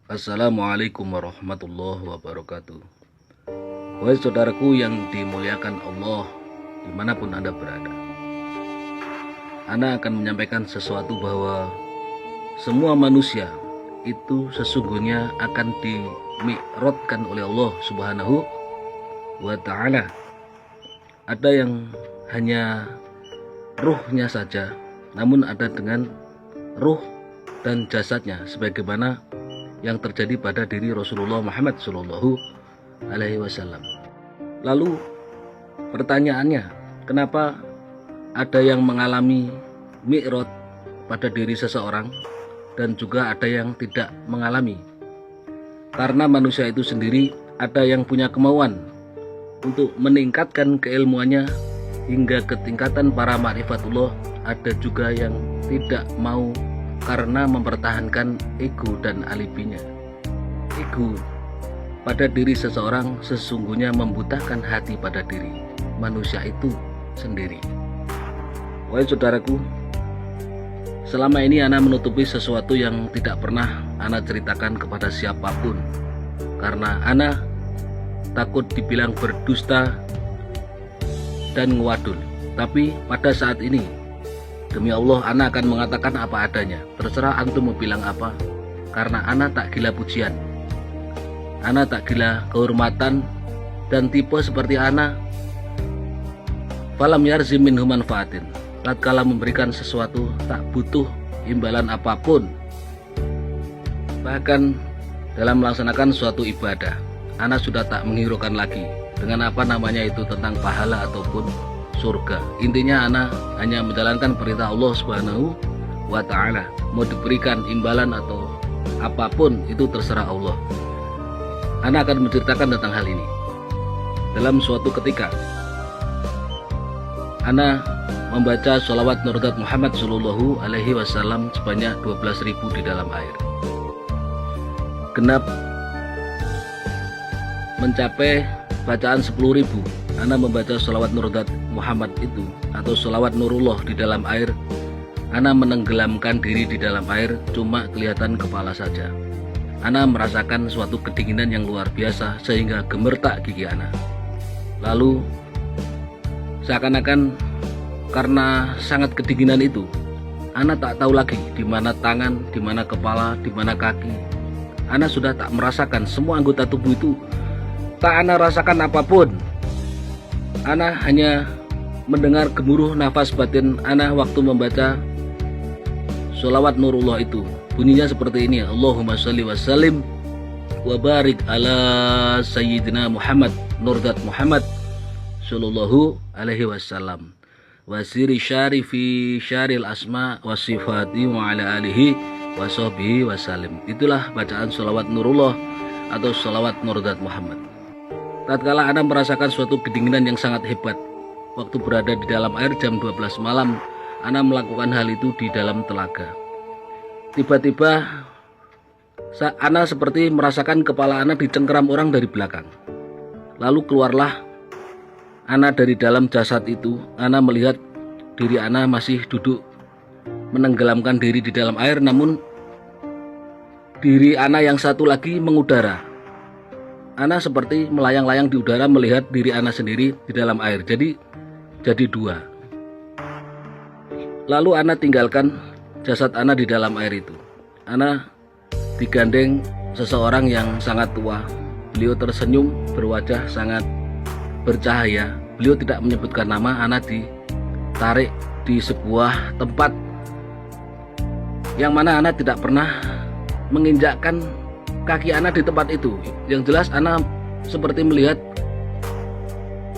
Assalamualaikum warahmatullahi wabarakatuh. Wahai saudaraku yang dimuliakan Allah, dimanapun Anda berada, Anda akan menyampaikan sesuatu bahwa semua manusia itu sesungguhnya akan dimi'rajkan oleh Allah Subhanahu wa ta'ala. Ada yang hanya ruhnya saja, namun ada dengan ruh dan jasadnya, sebagaimana yang terjadi pada diri Rasulullah Muhammad Sallallahu Alaihi Wasallam. Lalu pertanyaannya, kenapa ada yang mengalami mi'raj pada diri seseorang dan juga ada yang tidak mengalami? Karena manusia itu sendiri ada yang punya kemauan untuk meningkatkan keilmuannya hingga ke tingkatan para ma'rifatullah, ada juga yang tidak mau karena mempertahankan ego dan alibinya. Ego pada diri seseorang sesungguhnya membutahkan hati pada diri manusia itu sendiri. Wahai saudaraku, selama ini Ana menutupi sesuatu yang tidak pernah Ana ceritakan kepada siapapun, karena Ana takut dibilang berdusta dan ngewadul. Tapi pada saat ini, demi Allah, Ana akan mengatakan apa adanya. Terserah antum mau bilang apa, karena Ana tak gila pujian, Ana tak gila kehormatan, dan tipe seperti Ana falam yarzim minhu manfaatin. Tatkala memberikan sesuatu tak butuh imbalan apapun. Bahkan dalam melaksanakan suatu ibadah, Ana sudah tak menghiraukan lagi dengan apa namanya itu tentang pahala ataupun surga. Intinya Ana hanya menjalankan perintah Allah Subhanahu wa ta'ala. Mau diberikan imbalan atau apapun itu terserah Allah. Ana akan menceritakan tentang hal ini. Dalam suatu ketika Ana membaca sholawat Nurdat Muhammad Sallallahu Alaihi Wasallam sebanyak 12.000 di dalam air. Genap mencapai bacaan 10.000, Ana membaca sholawat Nurdat Muhammad itu atau sholawat Nurullah di dalam air. Ana menenggelamkan diri di dalam air, cuma kelihatan kepala saja. Ana merasakan suatu kedinginan yang luar biasa sehingga gemertak gigi Ana. Lalu seakan-akan karena sangat kedinginan itu, Ana tak tahu lagi di mana tangan, di mana kepala, di mana kaki. Ana sudah tak merasakan semua anggota tubuh itu. Tak Ana rasakan apapun. Ana hanya mendengar gemuruh nafas batin Ana waktu membaca sholawat Nurullah itu. Bunyinya seperti ini: Allahumma sholli wa sallim wa barik ala sayyidina Muhammad Nurdat Muhammad Sallallahu Alaihi Wasallam wa siri syarifi syaril asma wa sifati wa ala alihi wa sahbihi wa salim. Itulah bacaan sholawat Nurullah atau sholawat Nurdat Muhammad. Tatkala Ana merasakan suatu kedinginan yang sangat hebat waktu berada di dalam air jam 12 malam, Ana melakukan hal itu di dalam telaga. Tiba-tiba Ana seperti merasakan kepala Ana dicengkeram orang dari belakang. Lalu keluarlah Ana dari dalam jasad itu. Ana melihat diri Ana masih duduk menenggelamkan diri di dalam air, namun diri Ana yang satu lagi mengudara. Ana seperti melayang-layang di udara melihat diri Ana sendiri di dalam air. Jadi dua. Lalu Ana tinggalkan jasad Ana di dalam air itu. Ana digandeng seseorang yang sangat tua. Beliau tersenyum, berwajah sangat bercahaya. Beliau tidak menyebutkan nama. Ana ditarik di sebuah tempat yang mana Ana tidak pernah menginjakkan kaki Ana di tempat itu. Yang jelas Ana seperti melihat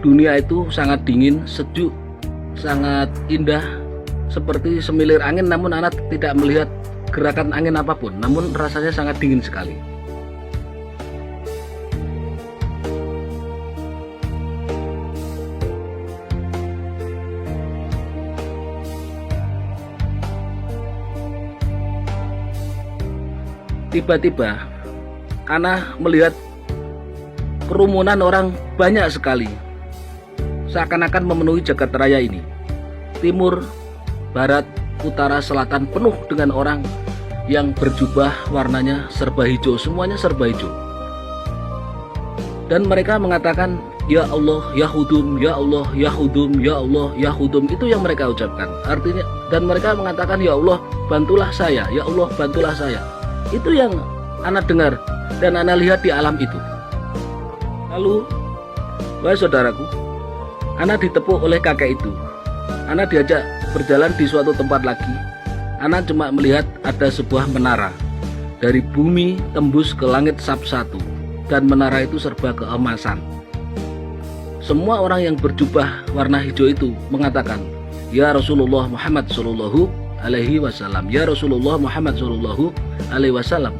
dunia itu sangat dingin, sejuk, sangat indah, seperti semilir angin, namun Ana tidak melihat gerakan angin apapun, namun rasanya sangat dingin sekali. Tiba-tiba Ana melihat kerumunan orang banyak sekali, seakan-akan memenuhi jagat raya ini. Timur, barat, utara, selatan penuh dengan orang yang berjubah warnanya serba hijau, semuanya serba hijau. Dan mereka mengatakan, ya Allah, ya Hudum, ya Allah, ya Hudum, ya Allah, ya Hudum. Itu yang mereka ucapkan. Artinya, dan mereka mengatakan, ya Allah, bantulah saya, ya Allah, bantulah saya. Itu yang anak dengar dan anak lihat di alam itu. Lalu, wahai saudaraku, anak ditepuk oleh kakek itu. Anak diajak berjalan di suatu tempat lagi. Anak cuma melihat ada sebuah menara dari bumi tembus ke langit satu, dan menara itu serba keemasan. Semua orang yang berjubah warna hijau itu mengatakan, ya Rasulullah Muhammad Sallallahu Alaihi Wasallam, ya Rasulullah Muhammad Sallallahu Alaihi Wasallam.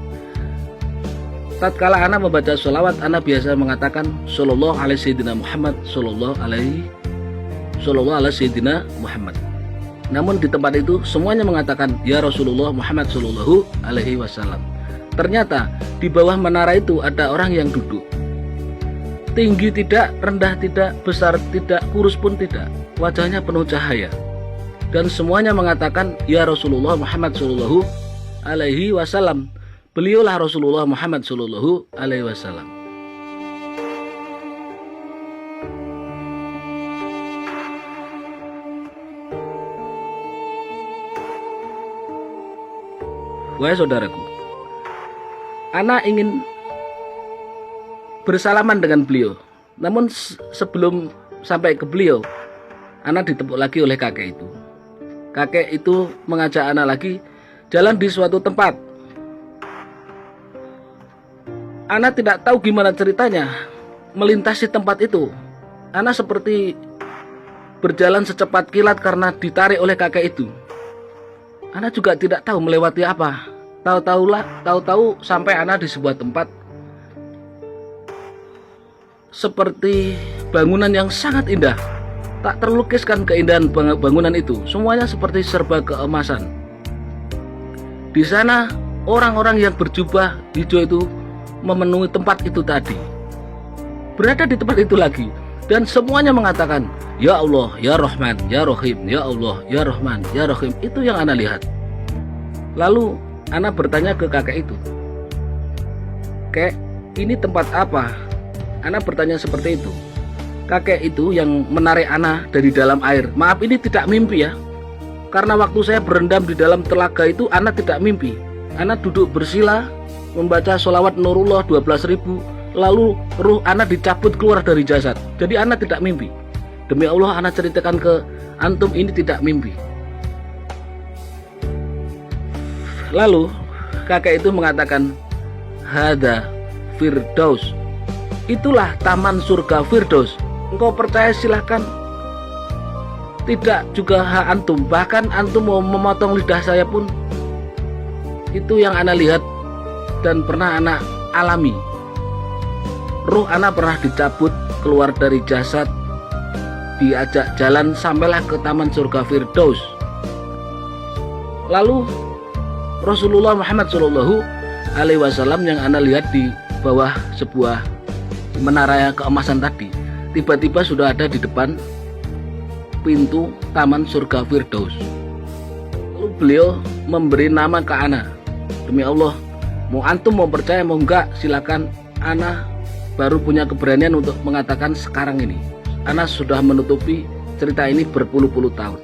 Tatkala anak membaca sholawat, anak biasa mengatakan Sallallahu Alaihi Sayyidina Muhammad, Sallallahu Alaihi Sayyidina Muhammad. Namun di tempat itu semuanya mengatakan ya Rasulullah Muhammad Sallallahu Alaihi Wasallam. Ternyata di bawah menara itu ada orang yang duduk. Tinggi tidak, rendah tidak, besar tidak, kurus pun tidak. Wajahnya penuh cahaya. Dan semuanya mengatakan ya Rasulullah Muhammad Sallallahu Alaihi Wasallam. Beliaulah Rasulullah Muhammad Sallallahu Alaihi Wasallam. Wahai saudaraku, anak ingin bersalaman dengan beliau. Namun sebelum sampai ke beliau, anak ditepuk lagi oleh kakek itu. Kakek itu mengajak anak lagi jalan di suatu tempat. Anak tidak tahu gimana ceritanya melintasi tempat itu. Anak seperti berjalan secepat kilat karena ditarik oleh kakek itu. Anak juga tidak tahu melewati apa. Tahu-tahu sampai anak di sebuah tempat seperti bangunan yang sangat indah. Tak terlukiskan keindahan bangunan itu. Semuanya seperti serba keemasan. Di sana orang-orang yang berjubah hijau itu memenuhi tempat itu tadi. Berada di tempat itu lagi. Dan semuanya mengatakan, ya Allah, ya Rahman, ya Rahim, ya Allah, ya Rahman, ya Rahim. Itu yang anak lihat. Lalu anak bertanya ke kakek itu, kek, ini tempat apa? Anak bertanya seperti itu. Kakek itu yang menarik anak dari dalam air. Maaf, ini tidak mimpi ya. Karena waktu saya berendam di dalam telaga itu, anak tidak mimpi. Anak duduk bersila, membaca sholawat Nurullah 12.000. Lalu ruh anak dicabut keluar dari jasad. Jadi anak tidak mimpi. Demi Allah, anak ceritakan ke antum, ini tidak mimpi. Lalu kakek itu mengatakan, hada Firdaus. Itulah taman surga Firdaus. Engkau percaya silahkan. Tidak juga hak antum. Bahkan antum mau memotong lidah saya pun, itu yang anak lihat dan pernah anak alami. Ruh anak pernah dicabut keluar dari jasad, diajak jalan sampailah ke taman surga Firdaus. Lalu Rasulullah Muhammad Sallallahu Alaihi Wasallam yang anak lihat di bawah sebuah menara keemasan tadi, tiba-tiba sudah ada di depan pintu taman surga Firdaus. Lalu beliau memberi nama ke anak. Demi Allah, mau antum mau percaya mau enggak, silakan. Anak baru punya keberanian untuk mengatakan sekarang ini. Anak sudah menutupi cerita ini berpuluh-puluh tahun.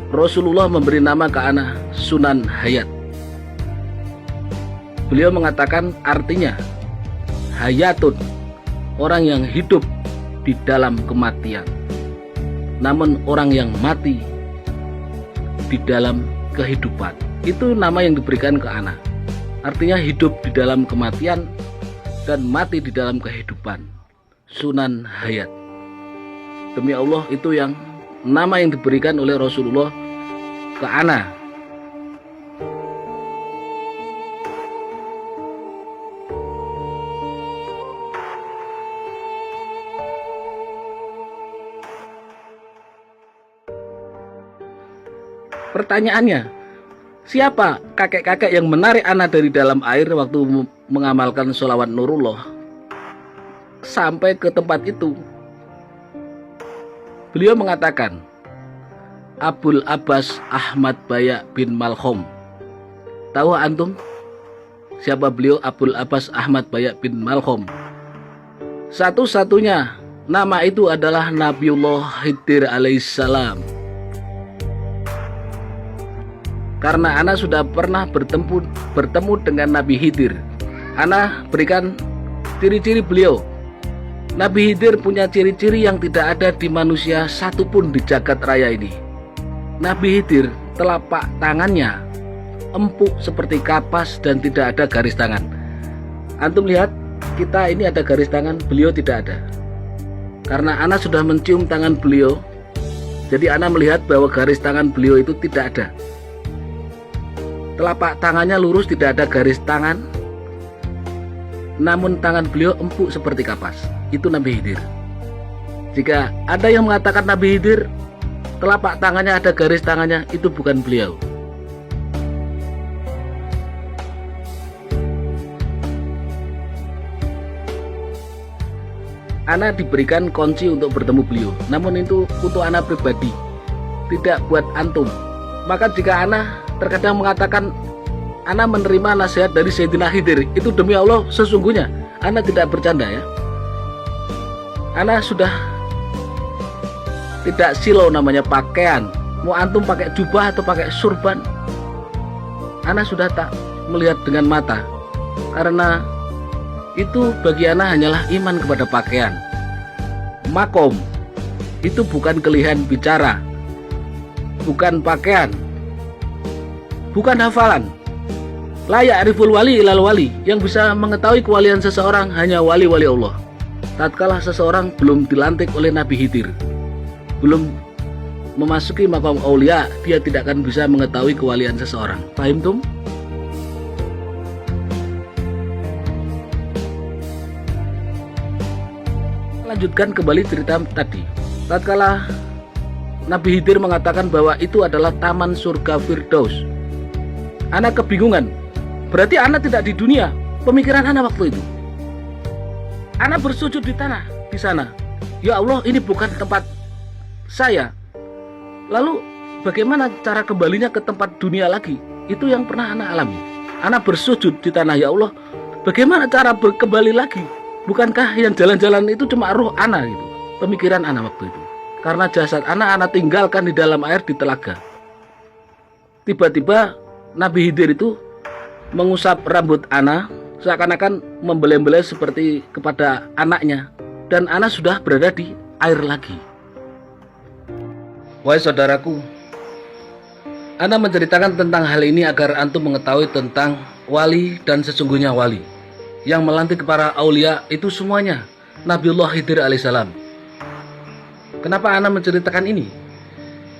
Rasulullah memberi nama ke anak Sunan Hayat. Beliau mengatakan artinya hayatun, orang yang hidup di dalam kematian. Namun orang yang mati di dalam kehidupan. Itu nama yang diberikan ke anak. Artinya hidup di dalam kematian dan mati di dalam kehidupan. Sunan Hayat. Demi Allah, itu yang nama yang diberikan oleh Rasulullah ke anak. Pertanyaannya, siapa kakek-kakek yang menarik anak dari dalam air waktu mengamalkan sholawat Nurullah sampai ke tempat itu? Beliau mengatakan, Abul Abbas Ahmad Baya bin Malhom. Tahu antum siapa beliau? Abul Abbas Ahmad Bayak bin Malcolm. Satu-satunya nama itu adalah Nabiullah Khidir alaihissalam. Karena ana sudah pernah bertemu dengan Nabi Khidir, ana berikan ciri-ciri beliau. Nabi Khidir punya ciri-ciri yang tidak ada di manusia satupun di jagat raya ini. Nabi Khidir telapak tangannya empuk seperti kapas dan tidak ada garis tangan. Antum lihat, kita ini ada garis tangan, beliau tidak ada. Karena ana sudah mencium tangan beliau, jadi ana melihat bahwa garis tangan beliau itu tidak ada. Telapak tangannya lurus, tidak ada garis tangan, namun tangan beliau empuk seperti kapas. Itu Nabi Khidir. Jika ada yang mengatakan Nabi Khidir telapak tangannya ada garis tangannya, itu bukan beliau. Ana diberikan kunci untuk bertemu beliau, namun itu untuk ana pribadi, tidak buat antum. Maka jika ana terkadang mengatakan ana menerima nasihat dari Sayyidina Khidir, itu demi Allah sesungguhnya ana tidak bercanda ya. Ana sudah tidak silau namanya pakaian, mau antum pakai jubah atau pakai surban, ana sudah tak melihat dengan mata, karena itu bagi ana hanyalah iman kepada pakaian. Makom itu bukan kelihan bicara, bukan pakaian, bukan hafalan. La ya'riful wali ilal wali. Yang bisa mengetahui kewalian seseorang hanya wali-wali Allah. Tatkala seseorang belum dilantik oleh Nabi Khidir, belum memasuki makom aulia, dia tidak akan bisa mengetahui kewalian seseorang. Paham tum? Lanjutkan kembali cerita tadi. Tatkala Nabi Khidir mengatakan bahwa itu adalah taman surga Firdaus, ana kebingungan. Berarti ana tidak di dunia. Pemikiran ana waktu itu, ana bersujud di tanah di sana. Ya Allah, ini bukan tempat saya. Lalu bagaimana cara kembalinya ke tempat dunia lagi? Itu yang pernah ana alami. Ana bersujud di tanah, ya Allah, bagaimana cara kembali lagi? Bukankah yang jalan-jalan itu cuma ruh ana gitu? Pemikiran ana waktu itu. Karena jasad ana tinggalkan di dalam air di telaga. Tiba-tiba Nabi Khidir itu mengusap rambut ana, seakan-akan membelai-belai seperti kepada anaknya, dan ana sudah berada di air lagi. Wahai saudaraku, ana menceritakan tentang hal ini agar antum mengetahui tentang wali dan sesungguhnya wali. Yang melantik para aulia itu semuanya Nabiullah Khidir alaihissalam. Kenapa ana menceritakan ini?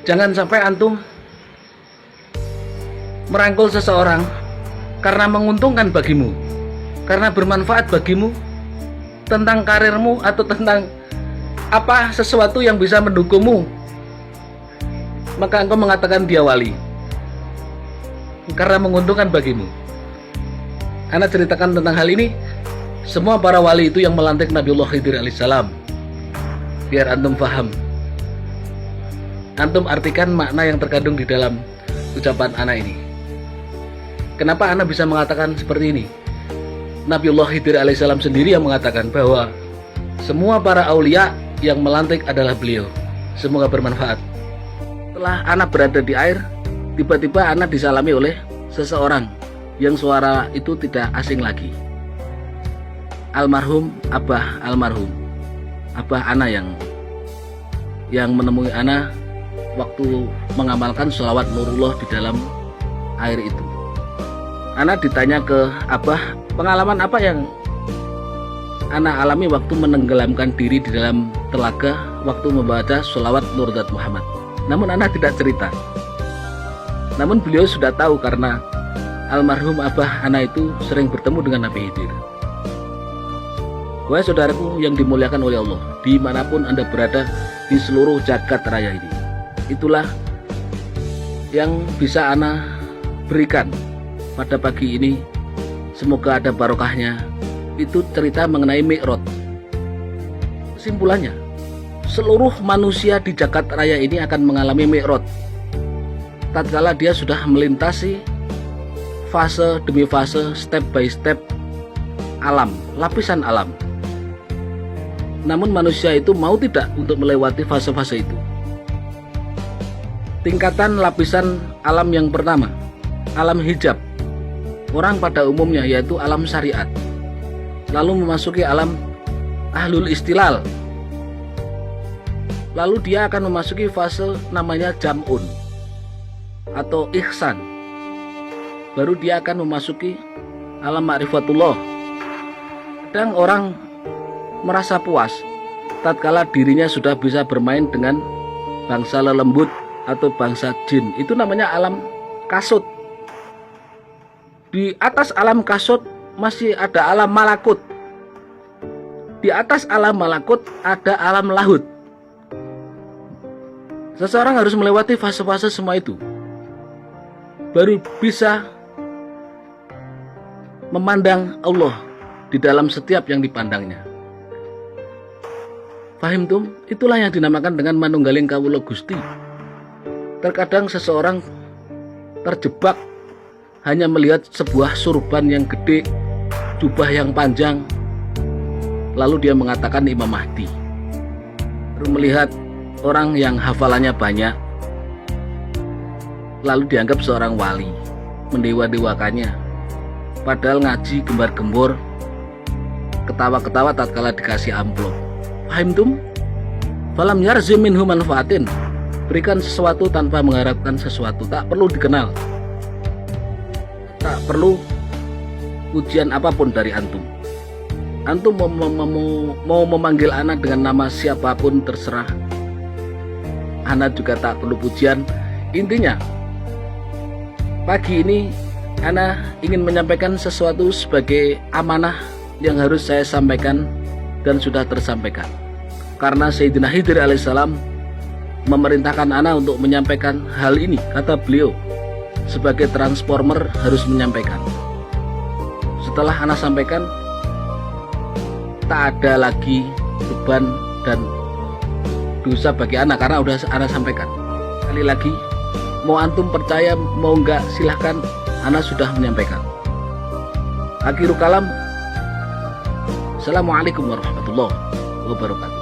Jangan sampai antum merangkul seseorang karena menguntungkan bagimu, karena bermanfaat bagimu, tentang karirmu atau tentang apa sesuatu yang bisa mendukungmu, maka engkau mengatakan dia wali karena menguntungkan bagimu. Ana ceritakan tentang hal ini. Semua para wali itu yang melantik Nabiullah Khidir alaihissalam, biar antum paham. Antum artikan makna yang terkandung di dalam ucapan ana ini. Kenapa ana bisa mengatakan seperti ini? Nabiullah Khidir alaihissalam sendiri yang mengatakan bahwa semua para aulia yang melantik adalah beliau. Semoga bermanfaat. Setelah ana berada di air, tiba-tiba ana disalami oleh seseorang yang suara itu tidak asing lagi. Almarhum Abah almarhum Abah ana yang menemui ana waktu mengamalkan sholawat Nurullah di dalam air itu. Ana ditanya ke Abah, pengalaman apa yang ana alami waktu menenggelamkan diri di dalam telaga waktu membaca sholawat Nurdat Muhammad. Namun ana tidak cerita. Namun beliau sudah tahu karena almarhum Abah ana itu sering bertemu dengan Nabi Khidir. Wahai saudaraku yang dimuliakan oleh Allah, dimanapun anda berada di seluruh jagat raya ini, itulah yang bisa ana berikan pada pagi ini. Semoga ada barokahnya. Itu cerita mengenai Mi'raj. Kesimpulannya, seluruh manusia di jagat raya ini akan mengalami Mi'raj tatkala dia sudah melintasi fase demi fase, step by step alam, lapisan alam. Namun manusia itu mau tidak untuk melewati fase-fase itu. Tingkatan lapisan alam yang pertama, alam hijab. Orang pada umumnya yaitu alam syariat. Lalu memasuki alam ahlul istilal. Lalu dia akan memasuki fase namanya jam'un atau ihsan. Baru dia akan memasuki alam ma'rifatullah. Kadang orang merasa puas tatkala dirinya sudah bisa bermain dengan bangsa lelembut atau bangsa jin. Itu namanya alam kasut. Di atas alam kasut masih ada alam malakut. Di atas alam malakut ada alam lahut. Seseorang harus melewati fase-fase semua itu, baru bisa memandang Allah di dalam setiap yang dipandangnya. Fahim tum? Itulah yang dinamakan dengan manunggaling kawula Gusti. Terkadang seseorang terjebak hanya melihat sebuah surban yang gede, jubah yang panjang, lalu dia mengatakan Imam Mahdi. Lalu melihat orang yang hafalannya banyak, lalu dianggap seorang wali, mendewa-dewakannya. Padahal ngaji gembar-gembor, ketawa-ketawa tatkala dikasih amplop. Fahim tum? Falam yarzi minhu manfaatin. Berikan sesuatu tanpa mengharapkan sesuatu. Tak perlu dikenal, tak perlu ujian apapun dari antum. Antum mau memanggil anak dengan nama siapapun terserah. Anak juga tak perlu pujian. Intinya pagi ini Ana ingin menyampaikan sesuatu sebagai amanah yang harus saya sampaikan dan sudah tersampaikan. Karena Sayyidina Khidir alaihissalam memerintahkan Ana untuk menyampaikan hal ini. Kata beliau, sebagai transformer harus menyampaikan. Setelah Ana sampaikan, tak ada lagi beban dan dosa bagi Ana karena udah Ana sampaikan. Sekali lagi, mau antum percaya mau enggak silahkan, Ana sudah menyampaikan. Akhirul kalam. Assalamualaikum warahmatullahi wabarakatuh.